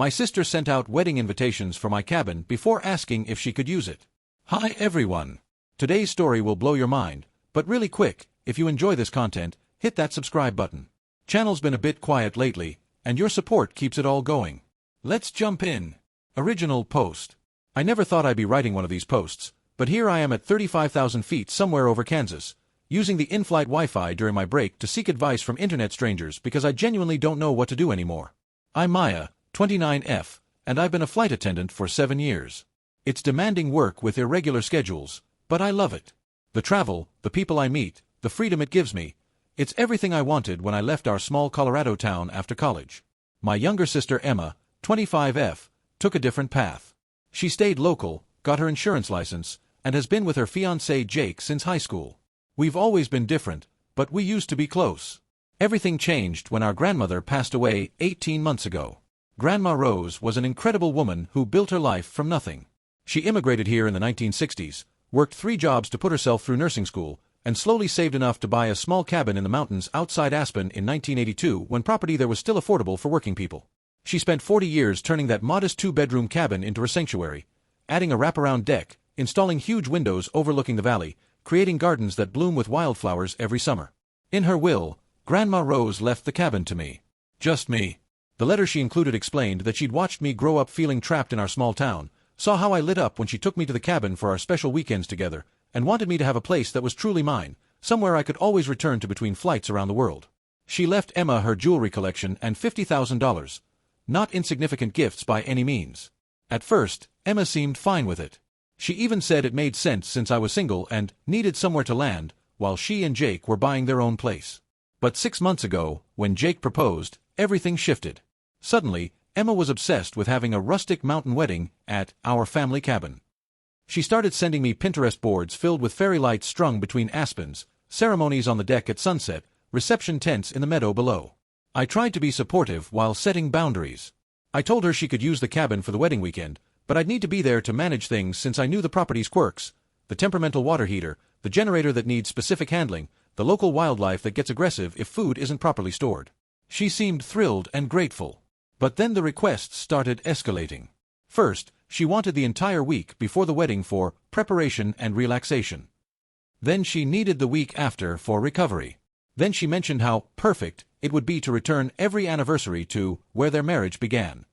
My sister sent out wedding invitations for my cabin before asking if she could use it. Hi everyone! Today's story will blow your mind, but really quick, if you enjoy this content, hit that subscribe button. Channel's been a bit quiet lately, and your support keeps it all going. Let's jump in. Original post. I never thought I'd be writing one of these posts, but here I am at 35,000 feet somewhere over Kansas, using the in-flight Wi-Fi during my break to seek advice from internet strangers because I genuinely don't know what to do anymore. I'm Maya, 29F, and I've been a flight attendant for 7 years. It's demanding work with irregular schedules, but I love it. The travel, the people I meet, the freedom it gives me, it's everything I wanted when I left our small Colorado town after college. My younger sister Emma, 25F, took a different path. She stayed local, got her insurance license, and has been with her fiancé Jake since high school. We've always been different, but we used to be close. Everything changed when our grandmother passed away 18 months ago. Grandma Rose was an incredible woman who built her life from nothing. She immigrated here in the 1960s, worked 3 jobs to put herself through nursing school, and slowly saved enough to buy a small cabin in the mountains outside Aspen in 1982 when property there was still affordable for working people. She spent 40 years turning that modest 2-bedroom cabin into a sanctuary, adding a wraparound deck, installing huge windows overlooking the valley, creating gardens that bloom with wildflowers every summer. In her will, Grandma Rose left the cabin to me. Just me. The letter she included explained that she'd watched me grow up feeling trapped in our small town, saw how I lit up when she took me to the cabin for our special weekends together, and wanted me to have a place that was truly mine, somewhere I could always return to between flights around the world. She left Emma her jewelry collection and $50,000. Not insignificant gifts by any means. At first, Emma seemed fine with it. She even said it made sense since I was single and needed somewhere to land, while she and Jake were buying their own place. But 6 months ago, when Jake proposed, everything shifted. Suddenly, Emma was obsessed with having a rustic mountain wedding at our family cabin. She started sending me Pinterest boards filled with fairy lights strung between aspens, ceremonies on the deck at sunset, reception tents in the meadow below. I tried to be supportive while setting boundaries. I told her she could use the cabin for the wedding weekend, but I'd need to be there to manage things since I knew the property's quirks, the temperamental water heater, the generator that needs specific handling, the local wildlife that gets aggressive if food isn't properly stored. She seemed thrilled and grateful. But then the requests started escalating. First, she wanted the entire week before the wedding for preparation and relaxation. Then she needed the week after for recovery. Then she mentioned how perfect it would be to return every anniversary to where their marriage began.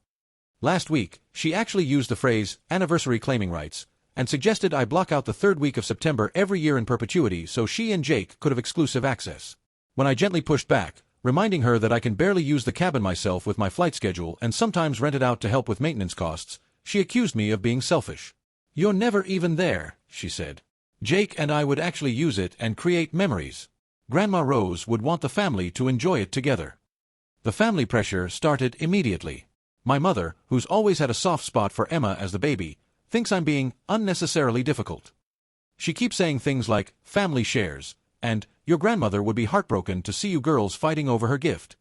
Last week, she actually used the phrase anniversary claiming rights, and suggested I block out the 3rd week of September every year in perpetuity so she and Jake could have exclusive access. When I gently pushed back, reminding her that I can barely use the cabin myself with my flight schedule and sometimes rent it out to help with maintenance costs, she accused me of being selfish. "You're never even there," she said. "Jake and I would actually use it and create memories. Grandma Rose would want the family to enjoy it together." The family pressure started immediately. My mother, who's always had a soft spot for Emma as the baby, thinks I'm being unnecessarily difficult. She keeps saying things like, "family shares," and "your grandmother would be heartbroken to see you girls fighting over her gift."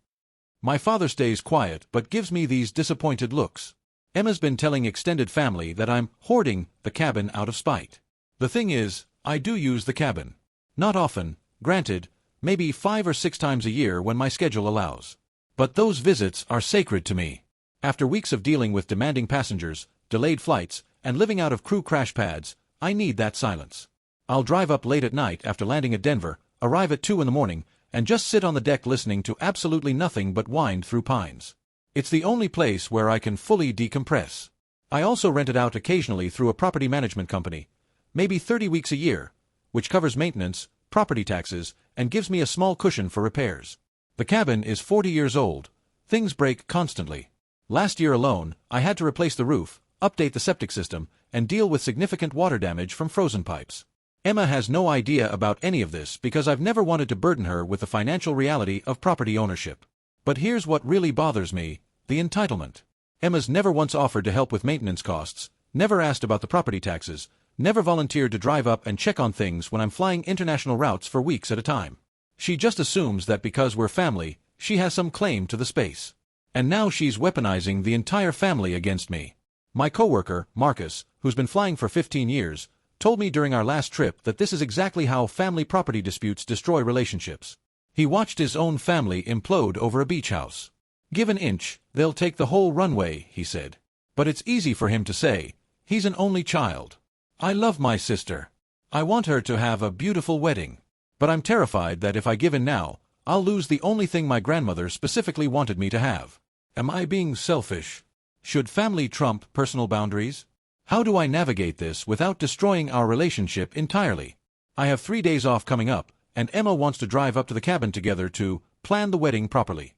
My father stays quiet but gives me these disappointed looks. Emma's been telling extended family that I'm hoarding the cabin out of spite. The thing is, I do use the cabin. Not often, granted, maybe 5 or 6 times a year when my schedule allows. But those visits are sacred to me. After weeks of dealing with demanding passengers, delayed flights, and living out of crew crash pads, I need that silence. I'll drive up late at night after landing at Denver, arrive at 2 in the morning, and just sit on the deck listening to absolutely nothing but wind through pines. It's the only place where I can fully decompress. I also rent it out occasionally through a property management company, maybe 30 weeks a year, which covers maintenance, property taxes, and gives me a small cushion for repairs. The cabin is 40 years old. Things break constantly. Last year alone, I had to replace the roof, update the septic system, and deal with significant water damage from frozen pipes. Emma has no idea about any of this because I've never wanted to burden her with the financial reality of property ownership. But here's what really bothers me: the entitlement. Emma's never once offered to help with maintenance costs, never asked about the property taxes, never volunteered to drive up and check on things when I'm flying international routes for weeks at a time. She just assumes that because we're family, she has some claim to the space. And now she's weaponizing the entire family against me. My coworker, Marcus, who's been flying for 15 years, told me during our last trip that this is exactly how family property disputes destroy relationships. He watched his own family implode over a beach house. Give an inch, they'll take the whole runway, he said. But it's easy for him to say. He's an only child. I love my sister. I want her to have a beautiful wedding. But I'm terrified that if I give in now, I'll lose the only thing my grandmother specifically wanted me to have. Am I being selfish? Should family trump personal boundaries? How do I navigate this without destroying our relationship entirely? I have 3 days off coming up, and Emma wants to drive up to the cabin together to plan the wedding properly.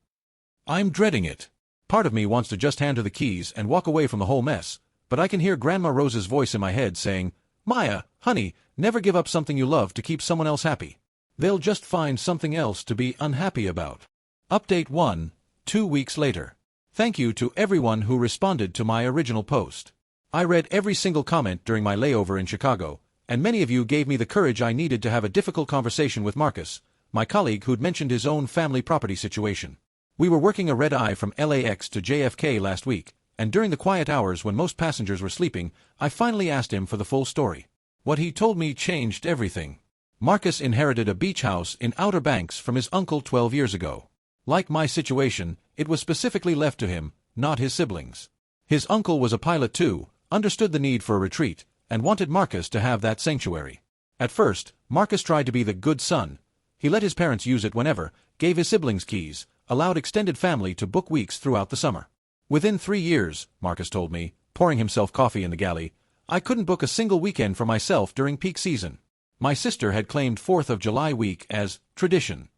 I'm dreading it. Part of me wants to just hand her the keys and walk away from the whole mess, but I can hear Grandma Rose's voice in my head saying, Maya, honey, never give up something you love to keep someone else happy. They'll just find something else to be unhappy about. Update 1, 2 weeks later. Thank you to everyone who responded to my original post. I read every single comment during my layover in Chicago, and many of you gave me the courage I needed to have a difficult conversation with Marcus, my colleague who'd mentioned his own family property situation. We were working a red-eye from LAX to JFK last week, and during the quiet hours when most passengers were sleeping, I finally asked him for the full story. What he told me changed everything. Marcus inherited a beach house in Outer Banks from his uncle 12 years ago. Like my situation, it was specifically left to him, not his siblings. His uncle was a pilot too, understood the need for a retreat, and wanted Marcus to have that sanctuary. At first, Marcus tried to be the good son. He let his parents use it whenever, gave his siblings keys, allowed extended family to book weeks throughout the summer. Within 3 years, Marcus told me, pouring himself coffee in the galley, I couldn't book a single weekend for myself during peak season. My sister had claimed 4th of July week as tradition.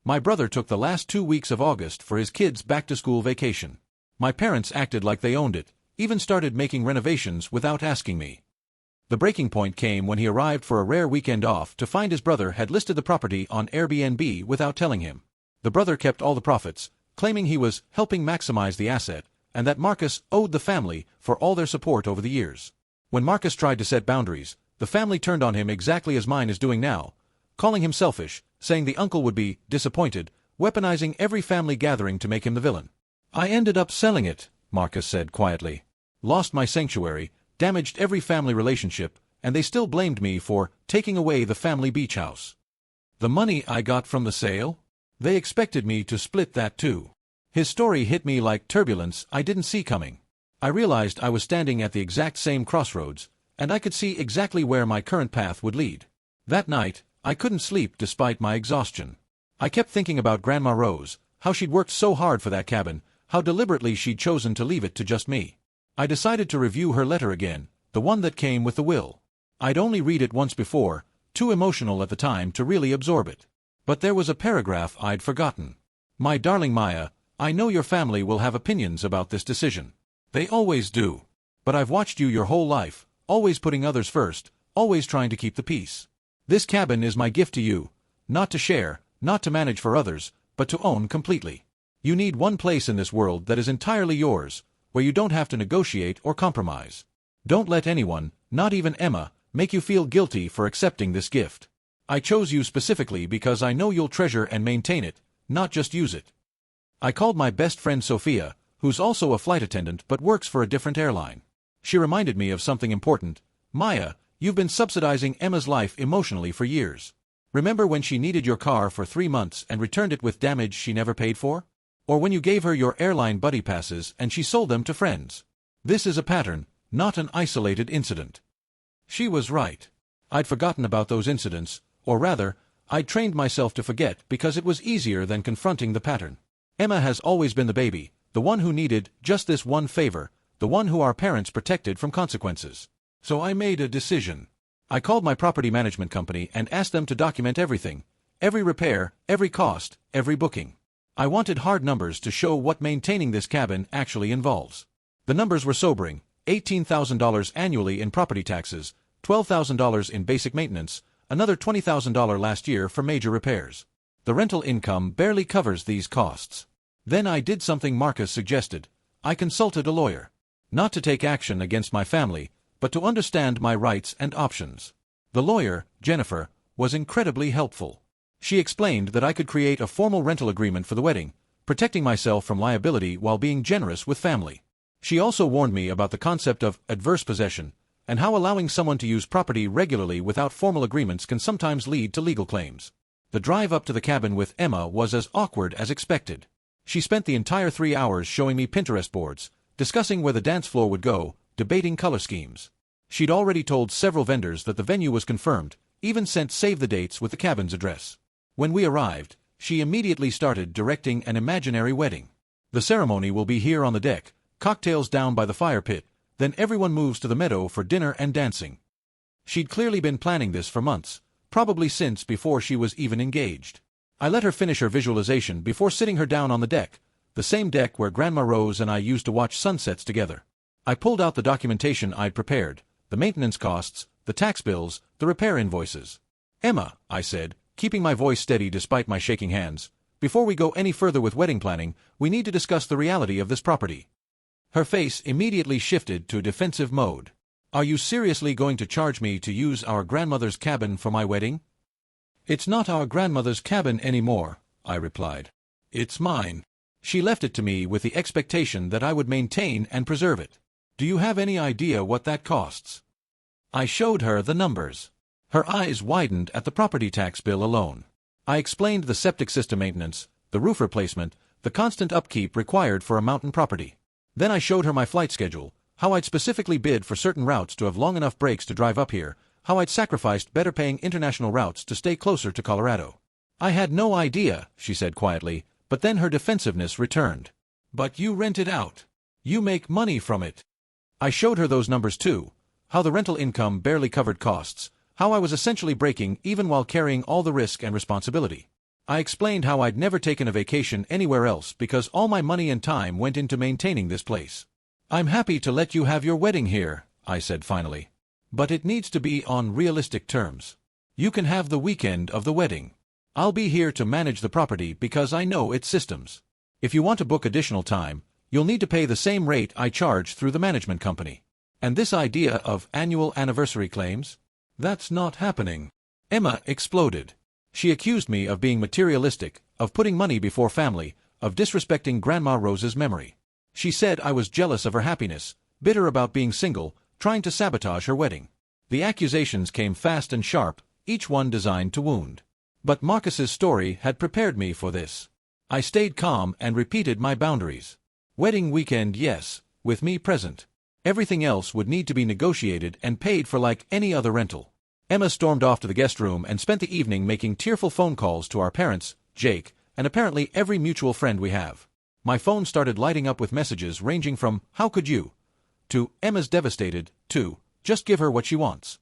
My brother took the last 2 weeks of August for his kids' back-to-school vacation. My parents acted like they owned it, even started making renovations without asking me. The breaking point came when he arrived for a rare weekend off to find his brother had listed the property on Airbnb without telling him. The brother kept all the profits, claiming he was helping maximize the asset, and that Marcus owed the family for all their support over the years. When Marcus tried to set boundaries, the family turned on him exactly as mine is doing now, calling him selfish, saying the uncle would be disappointed, weaponizing every family gathering to make him the villain. I ended up selling it, Marcus said quietly. Lost my sanctuary, damaged every family relationship, and they still blamed me for taking away the family beach house. The money I got from the sale? They expected me to split that too. His story hit me like turbulence I didn't see coming. I realized I was standing at the exact same crossroads, and I could see exactly where my current path would lead. That night, I couldn't sleep despite my exhaustion. I kept thinking about Grandma Rose, how she'd worked so hard for that cabin, how deliberately she'd chosen to leave it to just me. I decided to review her letter again, the one that came with the will. I'd only read it once before, too emotional at the time to really absorb it. But there was a paragraph I'd forgotten. My darling Maya, I know your family will have opinions about this decision. They always do. But I've watched you your whole life, always putting others first, always trying to keep the peace. This cabin is my gift to you, not to share, not to manage for others, but to own completely. You need one place in this world that is entirely yours, where you don't have to negotiate or compromise. Don't let anyone, not even Emma, make you feel guilty for accepting this gift. I chose you specifically because I know you'll treasure and maintain it, not just use it. I called my best friend Sophia, who's also a flight attendant but works for a different airline. She reminded me of something important. Maya, you've been subsidizing Emma's life emotionally for years. Remember when she needed your car for 3 months and returned it with damage she never paid for? Or when you gave her your airline buddy passes and she sold them to friends? This is a pattern, not an isolated incident. She was right. I'd forgotten about those incidents, or rather, I'd trained myself to forget because it was easier than confronting the pattern. Emma has always been the baby, the one who needed just this one favor, the one who our parents protected from consequences. So I made a decision. I called my property management company and asked them to document everything, every repair, every cost, every booking. I wanted hard numbers to show what maintaining this cabin actually involves. The numbers were sobering: $18,000 annually in property taxes, $12,000 in basic maintenance, another $20,000 last year for major repairs. The rental income barely covers these costs. Then I did something Marcus suggested. I consulted a lawyer. Not to take action against my family, but to understand my rights and options. The lawyer, Jennifer, was incredibly helpful. She explained that I could create a formal rental agreement for the wedding, protecting myself from liability while being generous with family. She also warned me about the concept of adverse possession, and how allowing someone to use property regularly without formal agreements can sometimes lead to legal claims. The drive up to the cabin with Emma was as awkward as expected. She spent the entire 3 hours showing me Pinterest boards, discussing where the dance floor would go, debating color schemes. She'd already told several vendors that the venue was confirmed, even sent save the dates with the cabin's address. When we arrived, she immediately started directing an imaginary wedding. The ceremony will be here on the deck, cocktails down by the fire pit, then everyone moves to the meadow for dinner and dancing. She'd clearly been planning this for months, probably since before she was even engaged. I let her finish her visualization before sitting her down on the deck, the same deck where Grandma Rose and I used to watch sunsets together. I pulled out the documentation I'd prepared, the maintenance costs, the tax bills, the repair invoices. "Emma," I said, keeping my voice steady despite my shaking hands, "before we go any further with wedding planning, we need to discuss the reality of this property." Her face immediately shifted to defensive mode. "Are you seriously going to charge me to use our grandmother's cabin for my wedding?" "It's not our grandmother's cabin anymore," I replied. "It's mine. She left it to me with the expectation that I would maintain and preserve it. Do you have any idea what that costs?" I showed her the numbers. Her eyes widened at the property tax bill alone. I explained the septic system maintenance, the roof replacement, the constant upkeep required for a mountain property. Then I showed her my flight schedule, how I'd specifically bid for certain routes to have long enough breaks to drive up here, how I'd sacrificed better-paying international routes to stay closer to Colorado. "I had no idea," she said quietly, but then her defensiveness returned. "But you rent it out. You make money from it." I showed her those numbers too, how the rental income barely covered costs, how I was essentially breaking even while carrying all the risk and responsibility. I explained how I'd never taken a vacation anywhere else because all my money and time went into maintaining this place. "I'm happy to let you have your wedding here," I said finally. "But it needs to be on realistic terms. You can have the weekend of the wedding. I'll be here to manage the property because I know its systems. If you want to book additional time, you'll need to pay the same rate I charge through the management company. And this idea of annual anniversary claims? That's not happening." Emma exploded. She accused me of being materialistic, of putting money before family, of disrespecting Grandma Rose's memory. She said I was jealous of her happiness, bitter about being single, trying to sabotage her wedding. The accusations came fast and sharp, each one designed to wound. But Marcus's story had prepared me for this. I stayed calm and repeated my boundaries. Wedding weekend, yes, with me present. Everything else would need to be negotiated and paid for like any other rental. Emma stormed off to the guest room and spent the evening making tearful phone calls to our parents, Jake, and apparently every mutual friend we have. My phone started lighting up with messages ranging from, "How could you?" to "Emma's devastated," to "Just give her what she wants."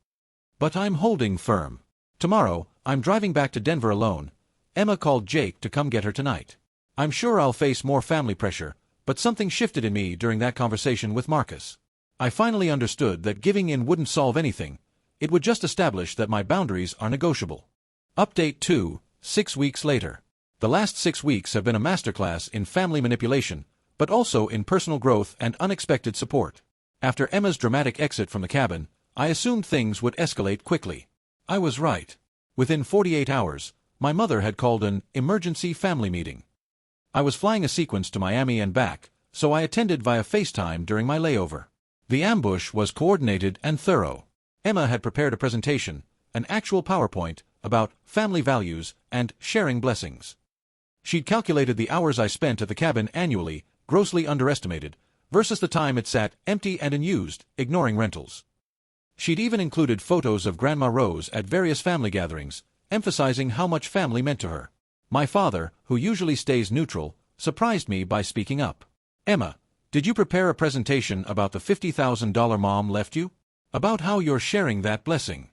But I'm holding firm. Tomorrow, I'm driving back to Denver alone. Emma called Jake to come get her tonight. I'm sure I'll face more family pressure, but something shifted in me during that conversation with Marcus. I finally understood that giving in wouldn't solve anything. It would just establish that my boundaries are negotiable. Update 2, 6 weeks later. The last 6 weeks have been a masterclass in family manipulation, but also in personal growth and unexpected support. After Emma's dramatic exit from the cabin, I assumed things would escalate quickly. I was right. Within 48 hours, my mother had called an emergency family meeting. I was flying a sequence to Miami and back, so I attended via FaceTime during my layover. The ambush was coordinated and thorough. Emma had prepared a presentation, an actual PowerPoint, about family values and sharing blessings. She'd calculated the hours I spent at the cabin annually, grossly underestimated, versus the time it sat empty and unused, ignoring rentals. She'd even included photos of Grandma Rose at various family gatherings, emphasizing how much family meant to her. My father, who usually stays neutral, surprised me by speaking up. "Emma, did you prepare a presentation about the $50,000 Mom left you? About how you're sharing that blessing?"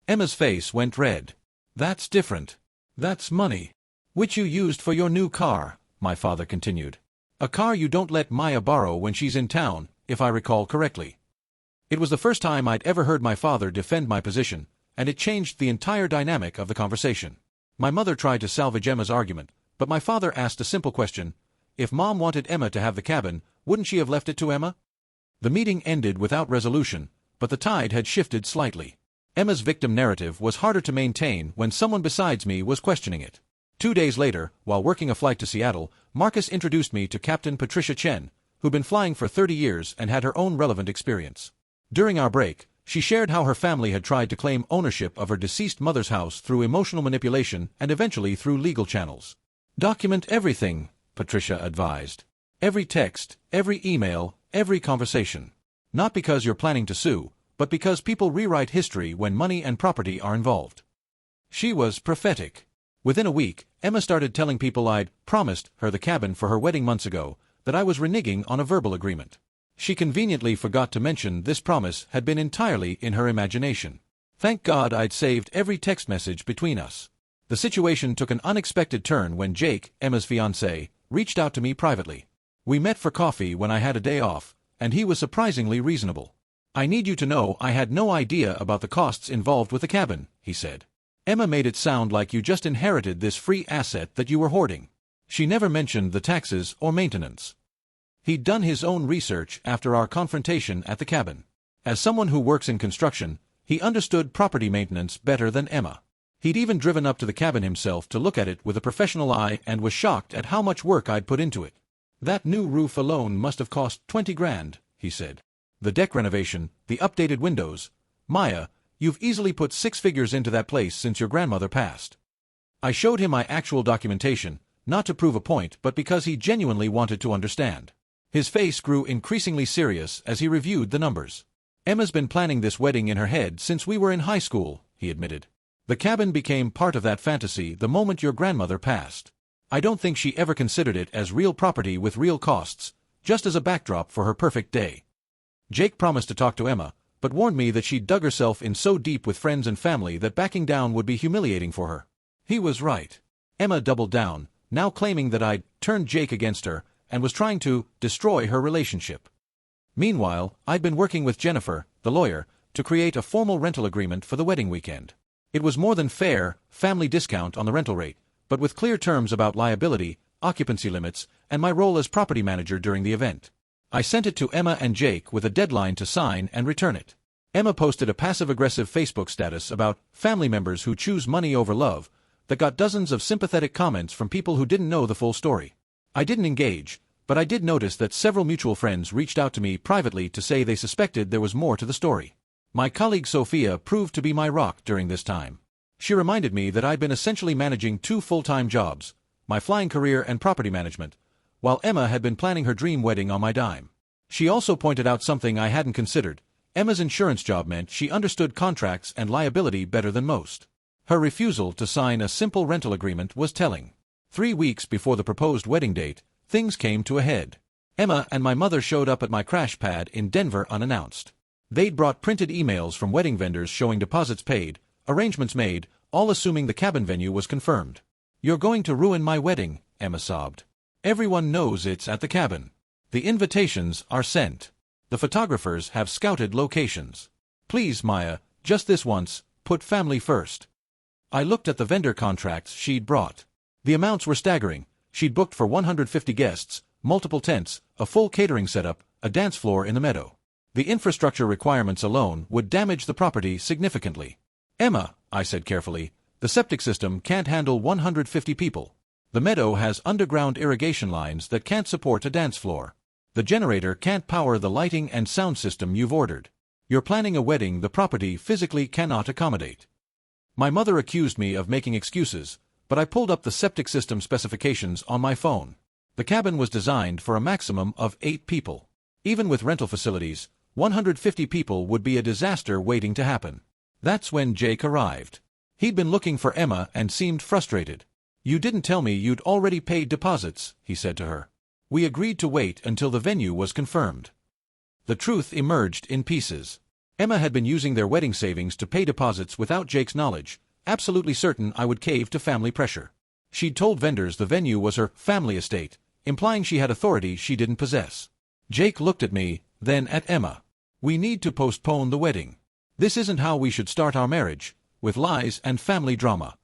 Emma's face went red. "That's different. That's money. Which you used for your new car," my father continued. "A car you don't let Maya borrow when she's in town, if I recall correctly." It was the first time I'd ever heard my father defend my position, and it changed the entire dynamic of the conversation. My mother tried to salvage Emma's argument, but my father asked a simple question. If Mom wanted Emma to have the cabin, wouldn't she have left it to Emma? The meeting ended without resolution, but the tide had shifted slightly. Emma's victim narrative was harder to maintain when someone besides me was questioning it. 2 days later, while working a flight to Seattle, Marcus introduced me to Captain Patricia Chen, who'd been flying for 30 years and had her own relevant experience. During our break, she shared how her family had tried to claim ownership of her deceased mother's house through emotional manipulation and eventually through legal channels. "Document everything," Patricia advised. Every text, every email, every conversation. Not because you're planning to sue, but because people rewrite history when money and property are involved. She was prophetic. Within a week, Emma started telling people I'd promised her the cabin for her wedding months ago, that I was reneging on a verbal agreement. She conveniently forgot to mention this promise had been entirely in her imagination. Thank God I'd saved every text message between us. The situation took an unexpected turn when Jake, Emma's fiancé, reached out to me privately. We met for coffee when I had a day off, and he was surprisingly reasonable. I need you to know I had no idea about the costs involved with the cabin, he said. Emma made it sound like you just inherited this free asset that you were hoarding. She never mentioned the taxes or maintenance. He'd done his own research after our confrontation at the cabin. As someone who works in construction, he understood property maintenance better than Emma. He'd even driven up to the cabin himself to look at it with a professional eye and was shocked at how much work I'd put into it. That new roof alone must have cost 20 grand, he said. The deck renovation, the updated windows. Maya, you've easily put 6 figures into that place since your grandmother passed. I showed him my actual documentation, not to prove a point but because he genuinely wanted to understand. His face grew increasingly serious as he reviewed the numbers. Emma's been planning this wedding in her head since we were in high school, he admitted. The cabin became part of that fantasy the moment your grandmother passed. I don't think she ever considered it as real property with real costs, just as a backdrop for her perfect day. Jake promised to talk to Emma, but warned me that she'd dug herself in so deep with friends and family that backing down would be humiliating for her. He was right. Emma doubled down, now claiming that I'd turned Jake against her and was trying to destroy her relationship. Meanwhile, I'd been working with Jennifer, the lawyer, to create a formal rental agreement for the wedding weekend. It was more than fair, family discount on the rental rate, but with clear terms about liability, occupancy limits, and my role as property manager during the event. I sent it to Emma and Jake with a deadline to sign and return it. Emma posted a passive-aggressive Facebook status about family members who choose money over love that got dozens of sympathetic comments from people who didn't know the full story. I didn't engage, but I did notice that several mutual friends reached out to me privately to say they suspected there was more to the story. My colleague Sophia proved to be my rock during this time. She reminded me that I'd been essentially managing 2 full-time jobs, my flying career and property management, while Emma had been planning her dream wedding on my dime. She also pointed out something I hadn't considered. Emma's insurance job meant she understood contracts and liability better than most. Her refusal to sign a simple rental agreement was telling. 3 weeks before the proposed wedding date, things came to a head. Emma and my mother showed up at my crash pad in Denver unannounced. They'd brought printed emails from wedding vendors showing deposits paid, arrangements made, all assuming the cabin venue was confirmed. "You're going to ruin my wedding," Emma sobbed. "Everyone knows it's at the cabin. The invitations are sent. The photographers have scouted locations. Please, Maya, just this once, put family first." I looked at the vendor contracts she'd brought. The amounts were staggering. She'd booked for 150 guests, multiple tents, a full catering setup, a dance floor in the meadow. The infrastructure requirements alone would damage the property significantly. "Emma," I said carefully, "the septic system can't handle 150 people. The meadow has underground irrigation lines that can't support a dance floor. The generator can't power the lighting and sound system you've ordered. You're planning a wedding the property physically cannot accommodate." My mother accused me of making excuses, but I pulled up the septic system specifications on my phone. The cabin was designed for a maximum of 8 people. Even with rental facilities, 150 people would be a disaster waiting to happen. That's when Jake arrived. He'd been looking for Emma and seemed frustrated. "You didn't tell me you'd already paid deposits," he said to her. "We agreed to wait until the venue was confirmed." The truth emerged in pieces. Emma had been using their wedding savings to pay deposits without Jake's knowledge, absolutely certain I would cave to family pressure. She'd told vendors the venue was her family estate, implying she had authority she didn't possess. Jake looked at me, then at Emma. "We need to postpone the wedding. This isn't how we should start our marriage, with lies and family drama."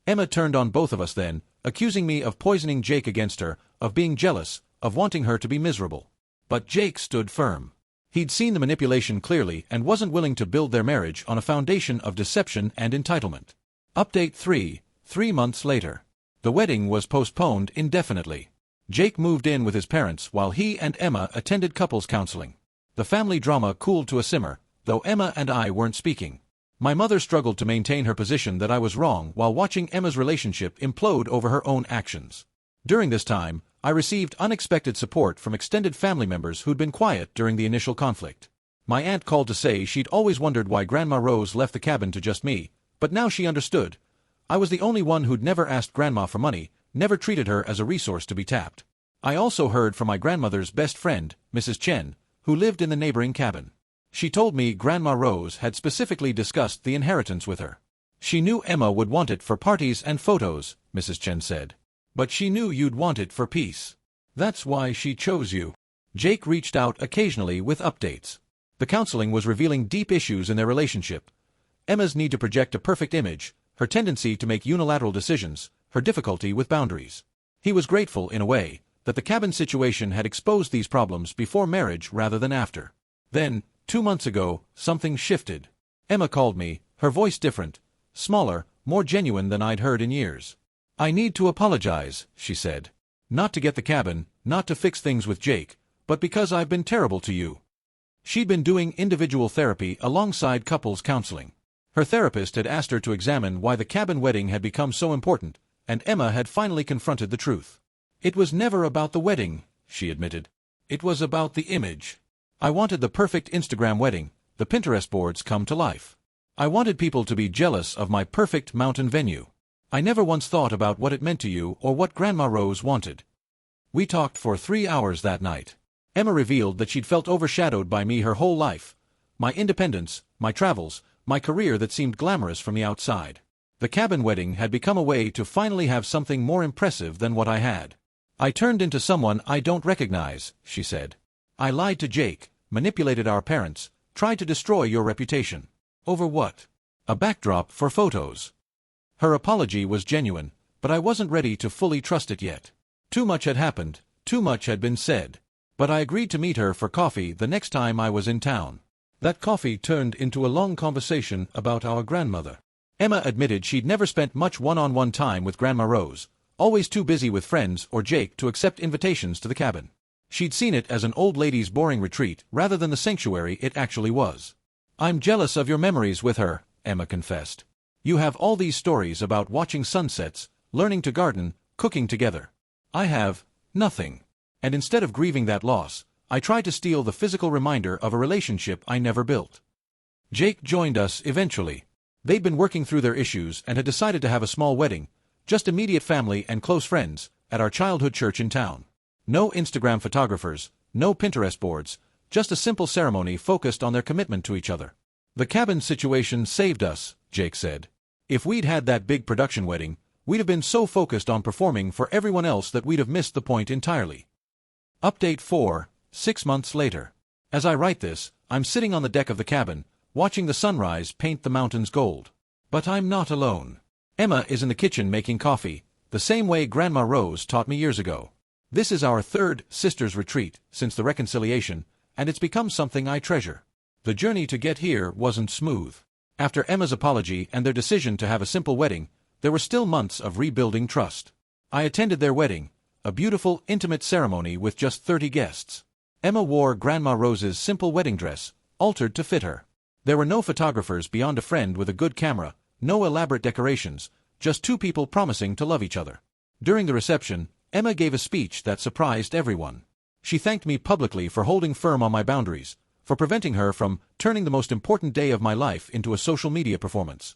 Emma turned on both of us then, accusing me of poisoning Jake against her, of being jealous, of wanting her to be miserable. But Jake stood firm. He'd seen the manipulation clearly and wasn't willing to build their marriage on a foundation of deception and entitlement. Update 3, 3 months later. The wedding was postponed indefinitely. Jake moved in with his parents while he and Emma attended couples counseling. The family drama cooled to a simmer, though Emma and I weren't speaking. My mother struggled to maintain her position that I was wrong while watching Emma's relationship implode over her own actions. During this time, I received unexpected support from extended family members who'd been quiet during the initial conflict. My aunt called to say she'd always wondered why Grandma Rose left the cabin to just me, but now she understood. I was the only one who'd never asked Grandma for money, never treated her as a resource to be tapped. I also heard from my grandmother's best friend, Mrs. Chen, who lived in the neighboring cabin. She told me Grandma Rose had specifically discussed the inheritance with her. She knew Emma would want it for parties and photos, Mrs. Chen said. But she knew you'd want it for peace. That's why she chose you. Jake reached out occasionally with updates. The counseling was revealing deep issues in their relationship. Emma's need to project a perfect image, her tendency to make unilateral decisions, her difficulty with boundaries. He was grateful, in a way, that the cabin situation had exposed these problems before marriage rather than after. Then, 2 months ago, something shifted. Emma called me, her voice different, smaller, more genuine than I'd heard in years. "I need to apologize," she said. "Not to get the cabin, not to fix things with Jake, but because I've been terrible to you." She'd been doing individual therapy alongside couples counseling. Her therapist had asked her to examine why the cabin wedding had become so important, and Emma had finally confronted the truth. "It was never about the wedding," she admitted. "It was about the image. I wanted the perfect Instagram wedding, the Pinterest boards come to life. I wanted people to be jealous of my perfect mountain venue. I never once thought about what it meant to you or what Grandma Rose wanted." We talked for 3 hours that night. Emma revealed that she'd felt overshadowed by me her whole life. My independence, my travels, my career that seemed glamorous from the outside. The cabin wedding had become a way to finally have something more impressive than what I had. "I turned into someone I don't recognize," she said. "I lied to Jake, manipulated our parents, tried to destroy your reputation. Over what? A backdrop for photos." Her apology was genuine, but I wasn't ready to fully trust it yet. Too much had happened, too much had been said. But I agreed to meet her for coffee the next time I was in town. That coffee turned into a long conversation about our grandmother. Emma admitted she'd never spent much one-on-one time with Grandma Rose, always too busy with friends or Jake to accept invitations to the cabin. She'd seen it as an old lady's boring retreat rather than the sanctuary it actually was. "I'm jealous of your memories with her," Emma confessed. "You have all these stories about watching sunsets, learning to garden, cooking together. I have nothing. And instead of grieving that loss, I tried to steal the physical reminder of a relationship I never built." Jake joined us eventually. They'd been working through their issues and had decided to have a small wedding, just immediate family and close friends, at our childhood church in town. No Instagram photographers, no Pinterest boards, just a simple ceremony focused on their commitment to each other. "The cabin situation saved us," Jake said. "If we'd had that big production wedding, we'd have been so focused on performing for everyone else that we'd have missed the point entirely." Update 4, 6 months later. As I write this, I'm sitting on the deck of the cabin, watching the sunrise paint the mountains gold. But I'm not alone. Emma is in the kitchen making coffee, the same way Grandma Rose taught me years ago. This is our third sisters' retreat since the reconciliation, and it's become something I treasure. The journey to get here wasn't smooth. After Emma's apology and their decision to have a simple wedding, there were still months of rebuilding trust. I attended their wedding, a beautiful, intimate ceremony with just 30 guests. Emma wore Grandma Rose's simple wedding dress, altered to fit her. There were no photographers beyond a friend with a good camera, no elaborate decorations, just two people promising to love each other. During the reception, Emma gave a speech that surprised everyone. She thanked me publicly for holding firm on my boundaries, for preventing her from turning the most important day of my life into a social media performance.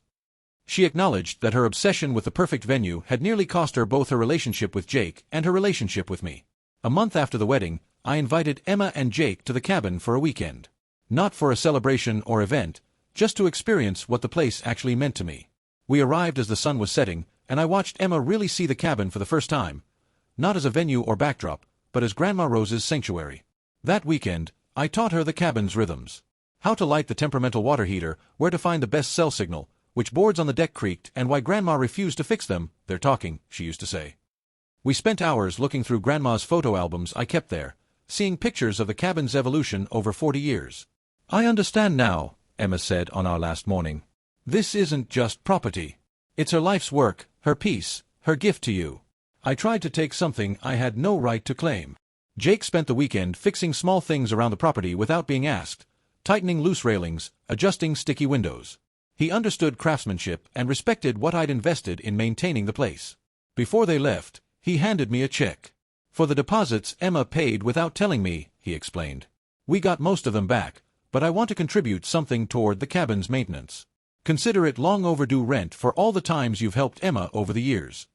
She acknowledged that her obsession with the perfect venue had nearly cost her both her relationship with Jake and her relationship with me. A month after the wedding, I invited Emma and Jake to the cabin for a weekend. Not for a celebration or event, just to experience what the place actually meant to me. We arrived as the sun was setting, and I watched Emma really see the cabin for the first time, not as a venue or backdrop, but as Grandma Rose's sanctuary. That weekend, I taught her the cabin's rhythms. How to light the temperamental water heater, where to find the best cell signal, which boards on the deck creaked and why Grandma refused to fix them. "They're talking," she used to say. We spent hours looking through Grandma's photo albums I kept there, seeing pictures of the cabin's evolution over 40 years. "I understand now," Emma said on our last morning. "This isn't just property. It's her life's work, her peace, her gift to you. I tried to take something I had no right to claim." Jake spent the weekend fixing small things around the property without being asked, tightening loose railings, adjusting sticky windows. He understood craftsmanship and respected what I'd invested in maintaining the place. Before they left, he handed me a check. For the deposits Emma paid without telling me, he explained. We got most of them back, but I want to contribute something toward the cabin's maintenance. Consider it long overdue rent for all the times you've helped Emma over the years.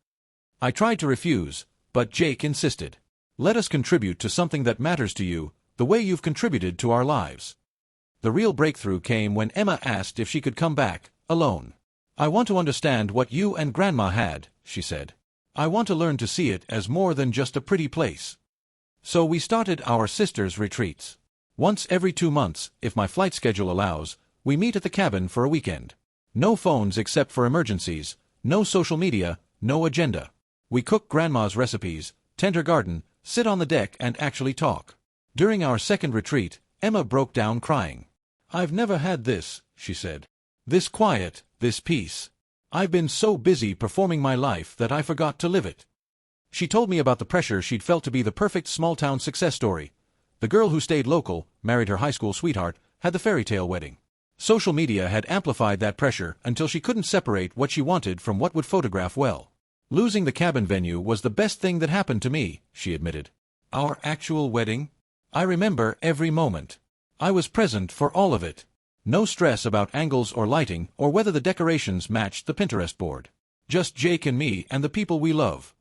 I tried to refuse, but Jake insisted. Let us contribute to something that matters to you, the way you've contributed to our lives. The real breakthrough came when Emma asked if she could come back, alone. I want to understand what you and Grandma had, she said. I want to learn to see it as more than just a pretty place. So we started our sisters' retreats. Once every 2 months, if my flight schedule allows, we meet at the cabin for a weekend. No phones except for emergencies, no social media, no agenda. We cook Grandma's recipes, tend her garden, sit on the deck and actually talk. During our second retreat, Emma broke down crying. I've never had this, she said. This quiet, this peace. I've been so busy performing my life that I forgot to live it. She told me about the pressure she'd felt to be the perfect small-town success story. The girl who stayed local, married her high school sweetheart, had the fairy tale wedding. Social media had amplified that pressure until she couldn't separate what she wanted from what would photograph well. Losing the cabin venue was the best thing that happened to me, she admitted. Our actual wedding? I remember every moment. I was present for all of it. No stress about angles or lighting or whether the decorations matched the Pinterest board. Just Jake and me and the people we love.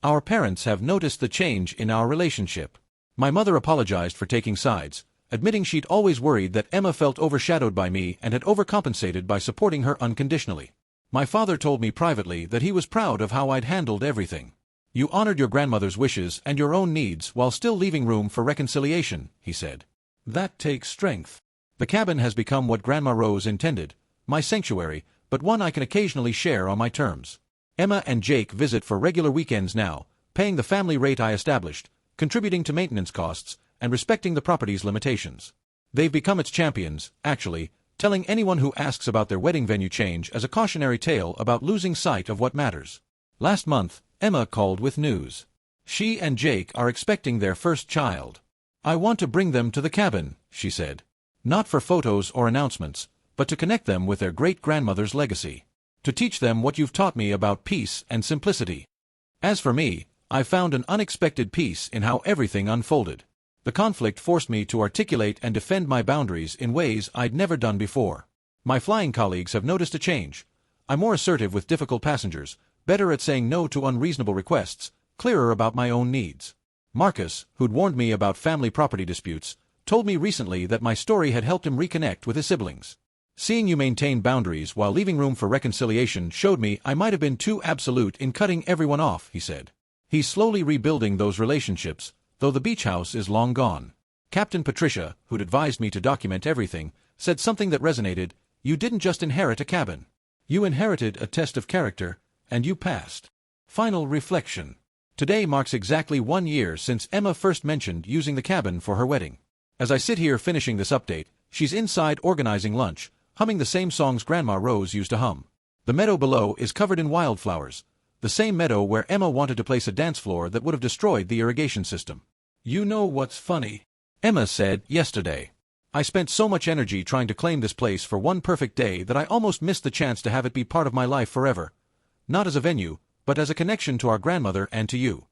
Our parents have noticed the change in our relationship. My mother apologized for taking sides, admitting she'd always worried that Emma felt overshadowed by me and had overcompensated by supporting her unconditionally. My father told me privately that he was proud of how I'd handled everything. You honored your grandmother's wishes and your own needs while still leaving room for reconciliation, he said. That takes strength. The cabin has become what Grandma Rose intended, my sanctuary, but one I can occasionally share on my terms. Emma and Jake visit for regular weekends now, paying the family rate I established, contributing to maintenance costs, and respecting the property's limitations. They've become its champions, actually, telling anyone who asks about their wedding venue change as a cautionary tale about losing sight of what matters. Last month, Emma called with news. She and Jake are expecting their first child. I want to bring them to the cabin, she said. Not for photos or announcements, but to connect them with their great-grandmother's legacy. To teach them what you've taught me about peace and simplicity. As for me, I found an unexpected peace in how everything unfolded. The conflict forced me to articulate and defend my boundaries in ways I'd never done before. My flying colleagues have noticed a change. I'm more assertive with difficult passengers, better at saying no to unreasonable requests, clearer about my own needs. Marcus, who'd warned me about family property disputes, told me recently that my story had helped him reconnect with his siblings. Seeing you maintain boundaries while leaving room for reconciliation showed me I might have been too absolute in cutting everyone off, he said. He's slowly rebuilding those relationships, though the beach house is long gone. Captain Patricia, who'd advised me to document everything, said something that resonated. You didn't just inherit a cabin. You inherited a test of character, and you passed. Final reflection. Today marks exactly 1 year since Emma first mentioned using the cabin for her wedding. As I sit here finishing this update, she's inside organizing lunch, humming the same songs Grandma Rose used to hum. The meadow below is covered in wildflowers, the same meadow where Emma wanted to place a dance floor that would have destroyed the irrigation system. You know what's funny? Emma said yesterday. I spent so much energy trying to claim this place for one perfect day that I almost missed the chance to have it be part of my life forever. Not as a venue, but as a connection to our grandmother and to you.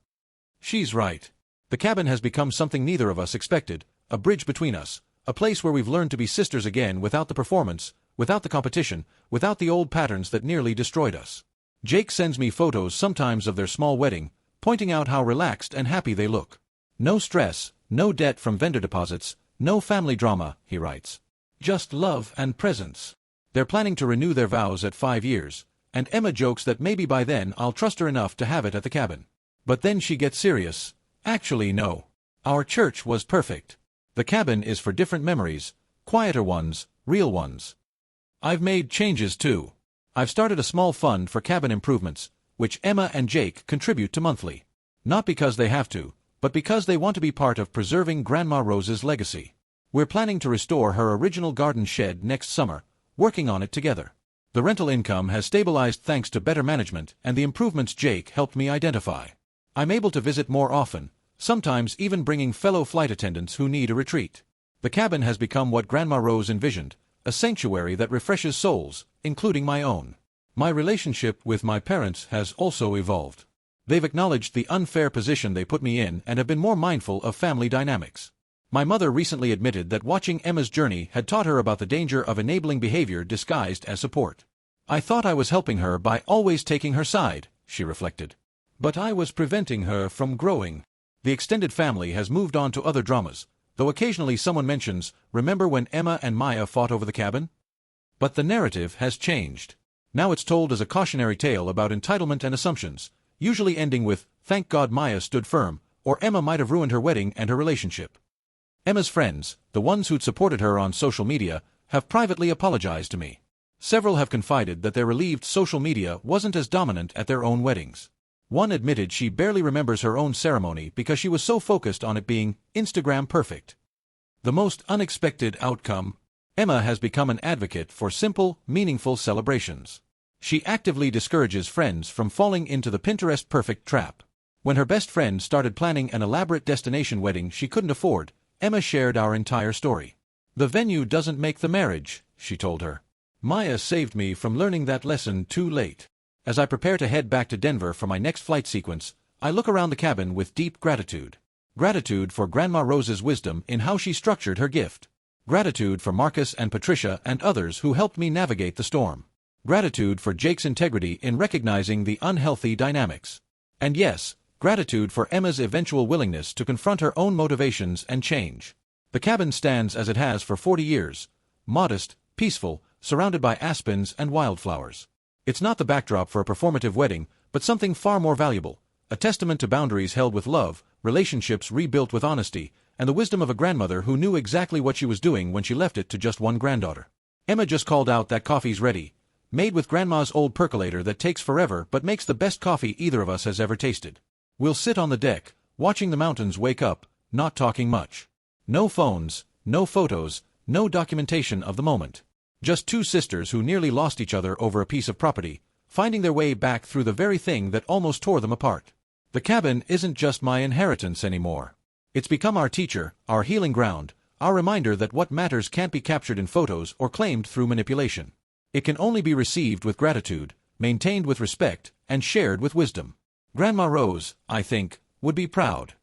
She's right. The cabin has become something neither of us expected, a bridge between us, a place where we've learned to be sisters again without the performance, without the competition, without the old patterns that nearly destroyed us. Jake sends me photos sometimes of their small wedding, pointing out how relaxed and happy they look. No stress, no debt from vendor deposits, no family drama, he writes. Just love and presence. They're planning to renew their vows at 5 years, and Emma jokes that maybe by then I'll trust her enough to have it at the cabin. But then she gets serious. Actually, no. Our church was perfect. The cabin is for different memories, quieter ones, real ones. I've made changes too. I've started a small fund for cabin improvements, which Emma and Jake contribute to monthly. Not because they have to, but because they want to be part of preserving Grandma Rose's legacy. We're planning to restore her original garden shed next summer, working on it together. The rental income has stabilized thanks to better management and the improvements Jake helped me identify. I'm able to visit more often, sometimes even bringing fellow flight attendants who need a retreat. The cabin has become what Grandma Rose envisioned, a sanctuary that refreshes souls, including my own. My relationship with my parents has also evolved. They've acknowledged the unfair position they put me in and have been more mindful of family dynamics. My mother recently admitted that watching Emma's journey had taught her about the danger of enabling behavior disguised as support. I thought I was helping her by always taking her side, she reflected. But I was preventing her from growing. The extended family has moved on to other dramas, though occasionally someone mentions, "Remember when Emma and Maya fought over the cabin?" But the narrative has changed. Now it's told as a cautionary tale about entitlement and assumptions, usually ending with, "Thank God Maya stood firm," or "Emma might have ruined her wedding and her relationship." Emma's friends, the ones who'd supported her on social media, have privately apologized to me. Several have confided that they're relieved social media wasn't as dominant at their own weddings. One admitted she barely remembers her own ceremony because she was so focused on it being Instagram perfect. The most unexpected outcome: Emma has become an advocate for simple, meaningful celebrations. She actively discourages friends from falling into the Pinterest perfect trap. When her best friend started planning an elaborate destination wedding she couldn't afford, Emma shared our entire story. "The venue doesn't make the marriage," she told her. Maya saved me from learning that lesson too late. As I prepare to head back to Denver for my next flight sequence, I look around the cabin with deep gratitude. Gratitude for Grandma Rose's wisdom in how she structured her gift. Gratitude for Marcus and Patricia and others who helped me navigate the storm. Gratitude for Jake's integrity in recognizing the unhealthy dynamics. And yes, gratitude for Emma's eventual willingness to confront her own motivations and change. The cabin stands as it has for 40 years, modest, peaceful, surrounded by aspens and wildflowers. It's not the backdrop for a performative wedding, but something far more valuable, a testament to boundaries held with love, relationships rebuilt with honesty, and the wisdom of a grandmother who knew exactly what she was doing when she left it to just one granddaughter. Emma just called out that coffee's ready, made with Grandma's old percolator that takes forever but makes the best coffee either of us has ever tasted. We'll sit on the deck, watching the mountains wake up, not talking much. No phones, no photos, no documentation of the moment. Just two sisters who nearly lost each other over a piece of property, finding their way back through the very thing that almost tore them apart. The cabin isn't just my inheritance anymore. It's become our teacher, our healing ground, our reminder that what matters can't be captured in photos or claimed through manipulation. It can only be received with gratitude, maintained with respect, and shared with wisdom. Grandma Rose, I think, would be proud.